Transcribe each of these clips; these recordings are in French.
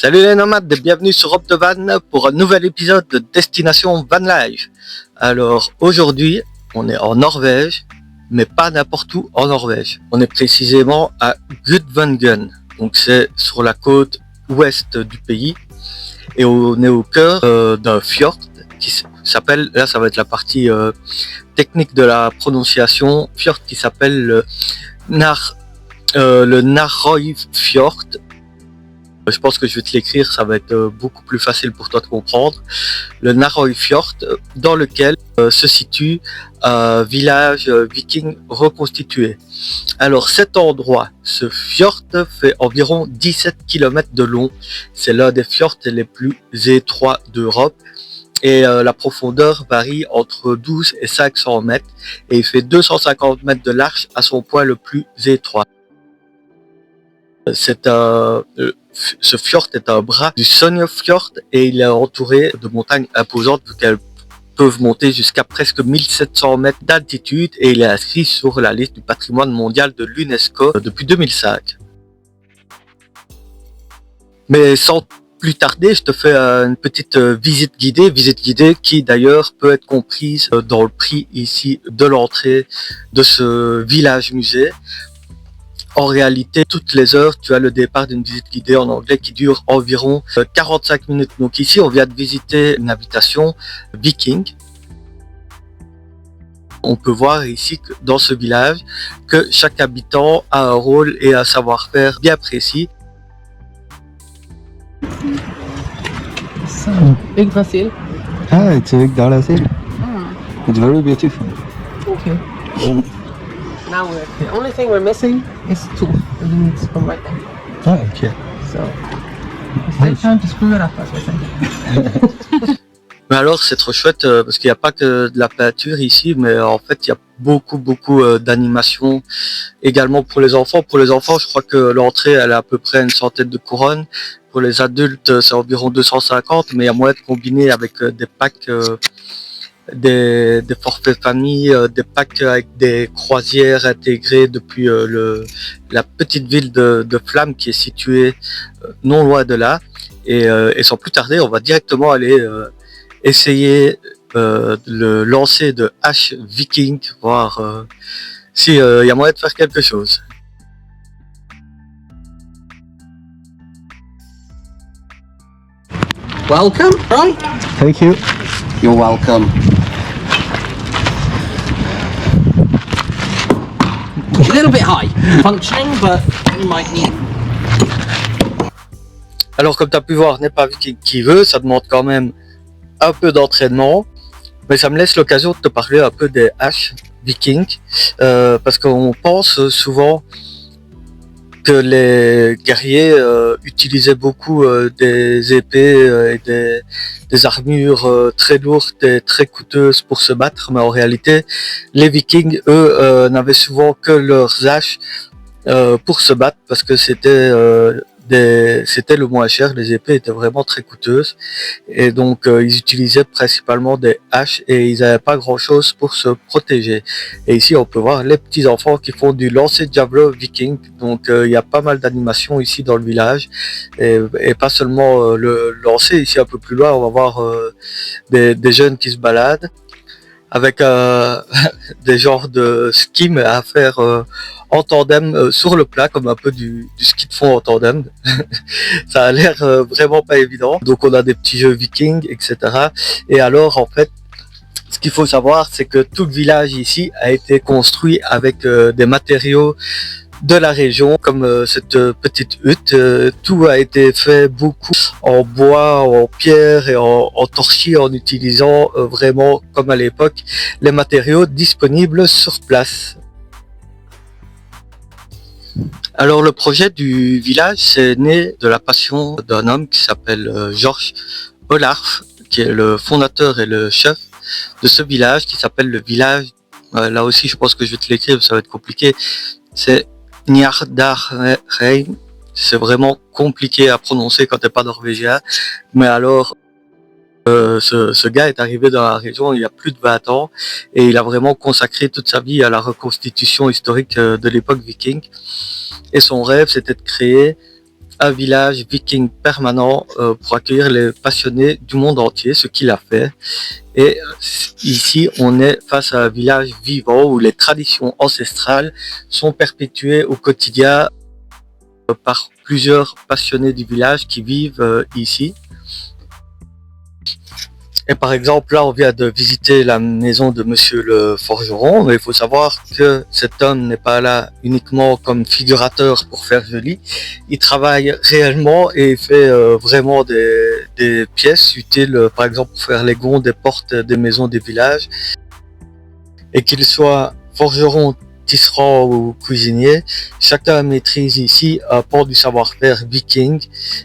Salut les nomades et bienvenue sur Hop de Van pour un nouvel épisode de Destination Van Life. Alors aujourd'hui, on est en Norvège, mais pas n'importe où en Norvège. On est précisément à Gudvangen, donc c'est sur la côte ouest du pays. Et on est au cœur d'un fjord qui s'appelle, là ça va être la partie technique de la prononciation, fjord qui s'appelle le Narøyfjord. Je pense que je vais te l'écrire, ça va être beaucoup plus facile pour toi de comprendre. Le Narøyfjord, dans lequel se situe un village viking reconstitué. Alors cet endroit, ce fjord fait environ 17 km de long. C'est l'un des fjords les plus étroits d'Europe. Et la profondeur varie entre 12 et 500 mètres. Et il fait 250 mètres de large à son point le plus étroit. Ce fjord est un bras du Sognefjord et il est entouré de montagnes imposantes vu qu'elles peuvent monter jusqu'à presque 1700 mètres d'altitude et il est inscrit sur la liste du patrimoine mondial de l'UNESCO depuis 2005. Mais sans plus tarder, je te fais une petite visite guidée qui d'ailleurs peut être comprise dans le prix ici de l'entrée de ce village musée. En réalité, toutes les heures, tu as le départ d'une visite guidée en anglais qui dure environ 45 minutes. Donc ici, on vient de visiter une habitation viking. On peut voir ici, dans ce village, que chaque habitant a un rôle et un savoir-faire bien précis. Yggdrasil. Ah, it's Yggdrasil. It's very beautiful. Okay. Now the only thing we're missing is two. And we need to come right there. Ah, okay. So it's time to screw it up, as we say. Mais alors c'est trop chouette parce qu'il n'y a pas que de la peinture ici, mais en fait il y a beaucoup d'animations également pour les enfants. Pour les enfants, je crois que l'entrée elle est à peu près une centaine de couronnes. Pour les adultes, c'est environ 250, mais il y a moyen de combiner avec des packs, des forfaits famille, des packs avec des croisières intégrées depuis la petite ville de Flam qui est située non loin de là. Et sans plus tarder, on va directement aller essayer le lancer de hache viking, voir si y a moyen de faire quelque chose. Welcome, right? Thank you. You're welcome. A little bit high, functioning, but you might need. Alors comme tu as pu voir, n'est pas viking qui veut, ça demande quand même un peu d'entraînement, mais ça me laisse l'occasion de te parler un peu des haches vikings, parce qu'on pense souvent que les guerriers utilisaient beaucoup des épées et des armures très lourdes et très coûteuses pour se battre, mais en réalité, les vikings, eux, n'avaient souvent que leurs haches pour se battre parce que c'était le moins cher, les épées étaient vraiment très coûteuses et donc ils utilisaient principalement des haches et ils n'avaient pas grand chose pour se protéger. Et ici on peut voir les petits enfants qui font du lancer de javelot viking, donc il y a pas mal d'animations ici dans le village et pas seulement le lancer. Ici un peu plus loin on va voir des jeunes qui se baladent avec des genres de ski mais à faire en tandem sur le plat, comme un peu du ski de fond en tandem. Ça a l'air vraiment pas évident. Donc on a des petits jeux vikings, etc. Et alors en fait, ce qu'il faut savoir, c'est que tout le village ici a été construit avec des matériaux de la région, comme cette petite hutte. Tout a été fait beaucoup en bois, en pierre et en torchis, en utilisant vraiment, comme à l'époque, les matériaux disponibles sur place. Alors le projet du village, c'est né de la passion d'un homme qui s'appelle Georges Olarf, qui est le fondateur et le chef de ce village, qui s'appelle le village, là aussi je pense que je vais te l'écrire, ça va être compliqué, c'est Njardarheim. C'est vraiment compliqué à prononcer quand t'es pas norvégien, mais alors ce gars est arrivé dans la région il y a plus de 20 ans et il a vraiment consacré toute sa vie à la reconstitution historique de l'époque viking. Et son rêve, c'était de créer un village viking permanent pour accueillir les passionnés du monde entier, ce qu'il a fait. Et ici, on est face à un village vivant où les traditions ancestrales sont perpétuées au quotidien par plusieurs passionnés du village qui vivent ici. Et par exemple, là, on vient de visiter la maison de Monsieur le Forgeron, mais il faut savoir que cet homme n'est pas là uniquement comme figurateur pour faire joli. Il travaille réellement et fait vraiment des pièces utiles, par exemple, pour faire les gonds des portes des maisons des villages. Et qu'il soit forgeron, tisserand ou cuisinier, chacun maîtrise ici un pan du savoir-faire viking,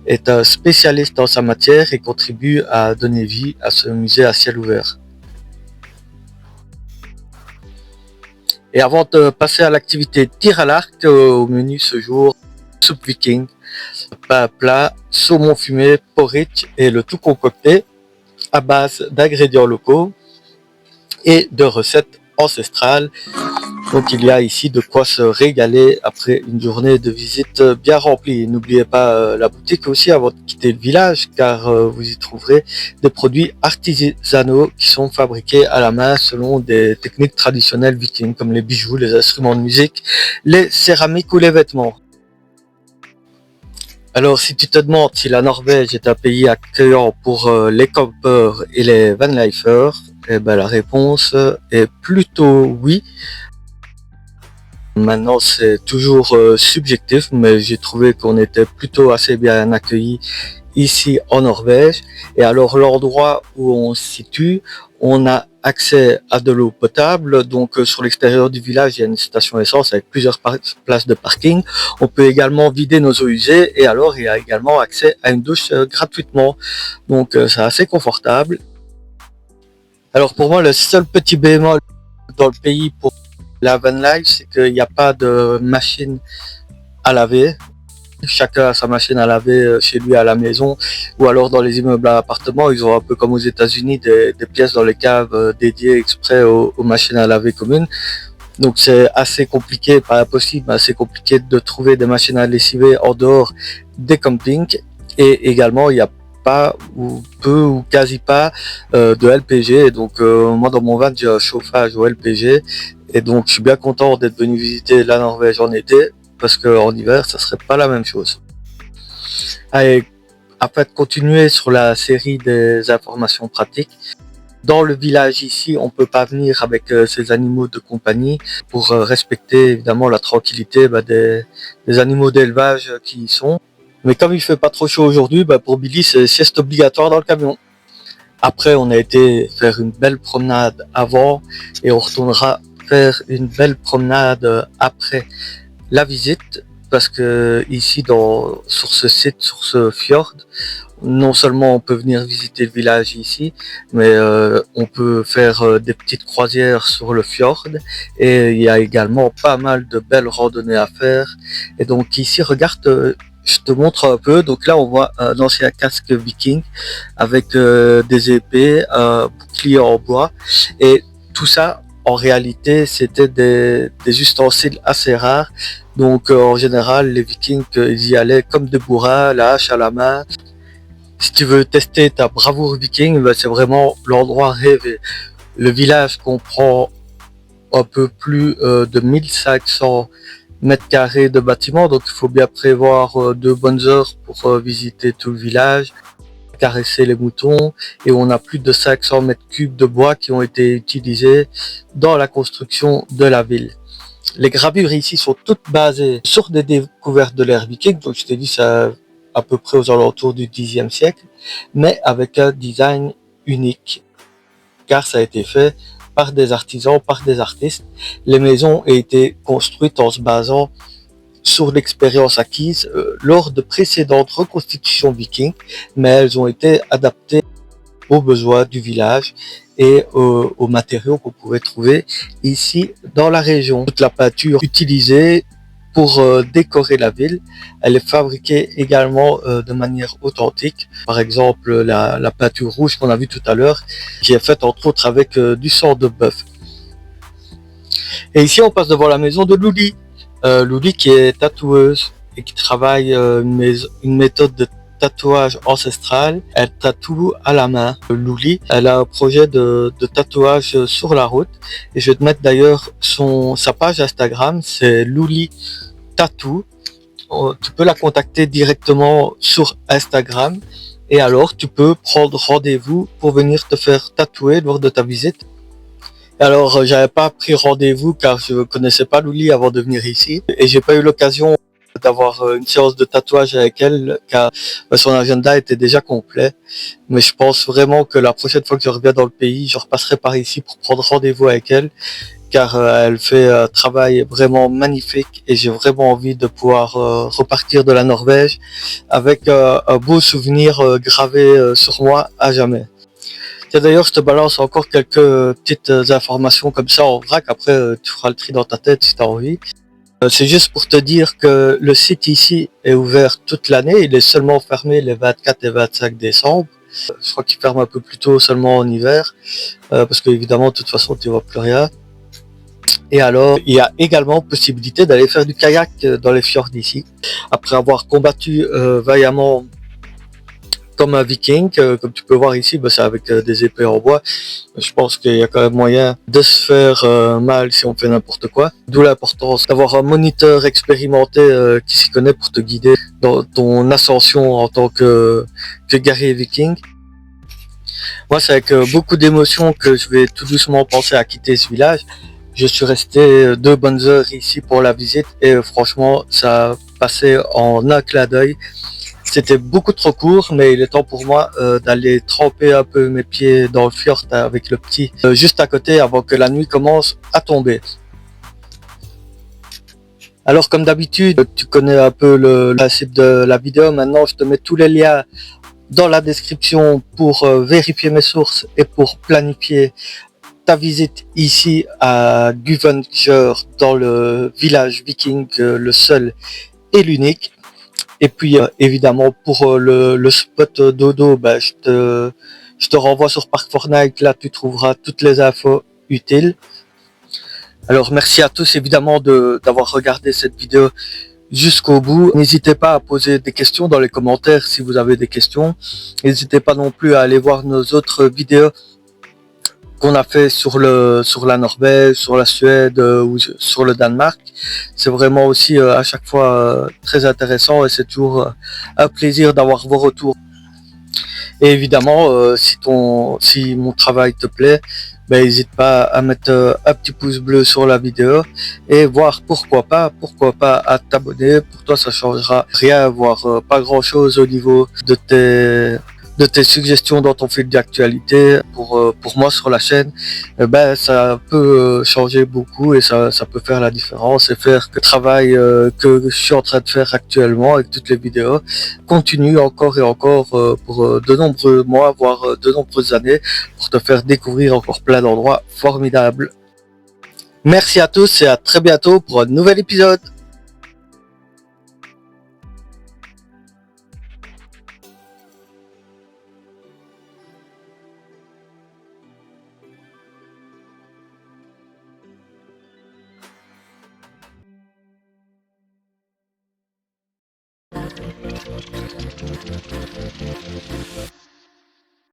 est un spécialiste dans sa matière et contribue à donner vie à ce musée à ciel ouvert. Et avant de passer à l'activité tir à l'arc, au menu ce jour, soupe viking, pain plat, saumon fumé, porridge et le tout concocté à base d'ingrédients locaux et de recettes ancestrales. Donc il y a ici de quoi se régaler après une journée de visite bien remplie. N'oubliez pas la boutique aussi avant de quitter le village, car vous y trouverez des produits artisanaux qui sont fabriqués à la main selon des techniques traditionnelles vikings, comme les bijoux, les instruments de musique, les céramiques ou les vêtements. Alors si tu te demandes si la Norvège est un pays accueillant pour les campeurs et les vanlifers, eh ben, la réponse est plutôt oui. Maintenant, c'est toujours subjectif, mais j'ai trouvé qu'on était plutôt assez bien accueillis ici en Norvège. Et alors, l'endroit où on se situe, on a accès à de l'eau potable. Donc, sur l'extérieur du village, il y a une station essence avec plusieurs places de parking. On peut également vider nos eaux usées. Et alors, il y a également accès à une douche gratuitement. Donc, c'est assez confortable. Alors, pour moi, le seul petit bémol dans le pays pour la van life, c'est qu'il n'y a pas de machine à laver. Chacun a sa machine à laver chez lui à la maison, ou alors dans les immeubles à appartements, ils ont un peu comme aux États-Unis des pièces dans les caves dédiées exprès aux machines à laver communes. Donc c'est assez compliqué, pas impossible, mais assez compliqué de trouver des machines à lessiver en dehors des campings. Et également, il n'y a pas ou peu ou quasi pas de LPG. Et donc moi dans mon van j'ai un chauffage au LPG. Et donc, je suis bien content d'être venu visiter la Norvège en été, parce qu'en hiver, ça serait pas la même chose. Allez, afin de continuer sur la série des informations pratiques, dans le village ici, on peut pas venir avec ses animaux de compagnie pour respecter évidemment la tranquillité des animaux d'élevage qui y sont. Mais comme il fait pas trop chaud aujourd'hui, pour Billy, c'est sieste obligatoire dans le camion. Après, on a été faire une belle promenade avant et on retournera faire une belle promenade après la visite, parce que ici sur ce site, sur ce fjord, non seulement on peut venir visiter le village ici, mais on peut faire des petites croisières sur le fjord, et il y a également pas mal de belles randonnées à faire. Et donc ici, regarde, je te montre un peu. Donc là, on voit un ancien casque viking avec des épées, un bouclier en bois, et tout ça, en réalité, c'était des ustensiles assez rares. Donc, en général, les Vikings, ils y allaient comme des bourrins, la hache à la main. Si tu veux tester ta bravoure viking, c'est vraiment l'endroit rêvé. Le village comprend un peu plus de 1500 mètres carrés de bâtiments. Donc, il faut bien prévoir 2 bonnes heures pour visiter tout le village, caresser les moutons, et on a plus de 500 mètres cubes de bois qui ont été utilisés dans la construction de la ville. Les gravures ici sont toutes basées sur des découvertes de l'ère viking, donc je t'ai dit ça à peu près aux alentours du Xe siècle, mais avec un design unique, car ça a été fait par des artisans, par des artistes. Les maisons ont été construites en se basant sur l'expérience acquise lors de précédentes reconstitutions vikings, mais elles ont été adaptées aux besoins du village et aux matériaux qu'on pouvait trouver ici dans la région. Toute la peinture utilisée pour décorer la ville, elle est fabriquée également de manière authentique. Par exemple, la peinture rouge qu'on a vue tout à l'heure, qui est faite entre autres avec du sang de bœuf. Et ici, on passe devant la maison de Luli. Luli qui est tatoueuse, et qui travaille une méthode de tatouage ancestral. Elle tatoue à la main. Louli, elle a un projet de tatouage sur la route et je vais te mettre d'ailleurs sa page Instagram, c'est Louli Tattoo. Tu peux la contacter directement sur Instagram et alors tu peux prendre rendez-vous pour venir te faire tatouer lors de ta visite. Alors j'avais pas pris rendez-vous car je connaissais pas Louli avant de venir ici et j'ai pas eu l'occasion d'avoir une séance de tatouage avec elle car son agenda était déjà complet. Mais je pense vraiment que la prochaine fois que je reviens dans le pays, je repasserai par ici pour prendre rendez-vous avec elle car elle fait un travail vraiment magnifique et j'ai vraiment envie de pouvoir repartir de la Norvège avec un beau souvenir gravé sur moi à jamais. Tiens, d'ailleurs, je te balance encore quelques petites informations comme ça en vrac, après tu feras le tri dans ta tête si tu as envie. C'est juste pour te dire que le site ici est ouvert toute l'année, il est seulement fermé les 24 et 25 décembre. Je crois qu'il ferme un peu plus tôt seulement en hiver, parce qu'évidemment, de toute façon, tu vois plus rien. Et alors, il y a également possibilité d'aller faire du kayak dans les fjords d'ici. Après avoir combattu vaillamment comme un viking, comme tu peux voir ici, c'est avec des épées en bois. Je pense qu'il y a quand même moyen de se faire mal si on fait n'importe quoi. D'où l'importance d'avoir un moniteur expérimenté qui s'y connaît pour te guider dans ton ascension en tant que guerrier viking. Moi, c'est avec beaucoup d'émotion que je vais tout doucement penser à quitter ce village. Je suis resté 2 bonnes heures ici pour la visite et franchement, ça a passé en un clin d'œil. C'était beaucoup trop court, mais il est temps pour moi d'aller tremper un peu mes pieds dans le fjord avec le petit juste à côté avant que la nuit commence à tomber. Alors comme d'habitude, tu connais un peu le principe de la vidéo. Maintenant, je te mets tous les liens dans la description pour vérifier mes sources et pour planifier ta visite ici à Guvanger dans le village viking, le seul et l'unique. Et puis évidemment pour le spot dodo, je te renvoie sur Park Fortnite, là tu trouveras toutes les infos utiles. Alors merci à tous évidemment d'avoir regardé cette vidéo jusqu'au bout. N'hésitez pas à poser des questions dans les commentaires si vous avez des questions. N'hésitez pas non plus à aller voir nos autres vidéos qu'on a fait sur la Norvège, sur la Suède ou sur le Danemark. C'est vraiment aussi à chaque fois très intéressant et c'est toujours un plaisir d'avoir vos retours. Et évidemment, si mon travail te plaît, n'hésite pas à mettre un petit pouce bleu sur la vidéo et voir pourquoi pas à t'abonner. Pour toi, ça changera rien, voire pas grand chose au niveau de tes suggestions dans ton fil d'actualité. Pour moi sur la chaîne, ça peut changer beaucoup et ça peut faire la différence et faire que le travail que je suis en train de faire actuellement avec toutes les vidéos continue encore et encore pour de nombreux mois, voire de nombreuses années, pour te faire découvrir encore plein d'endroits formidables. Merci à tous et à très bientôt pour un nouvel épisode.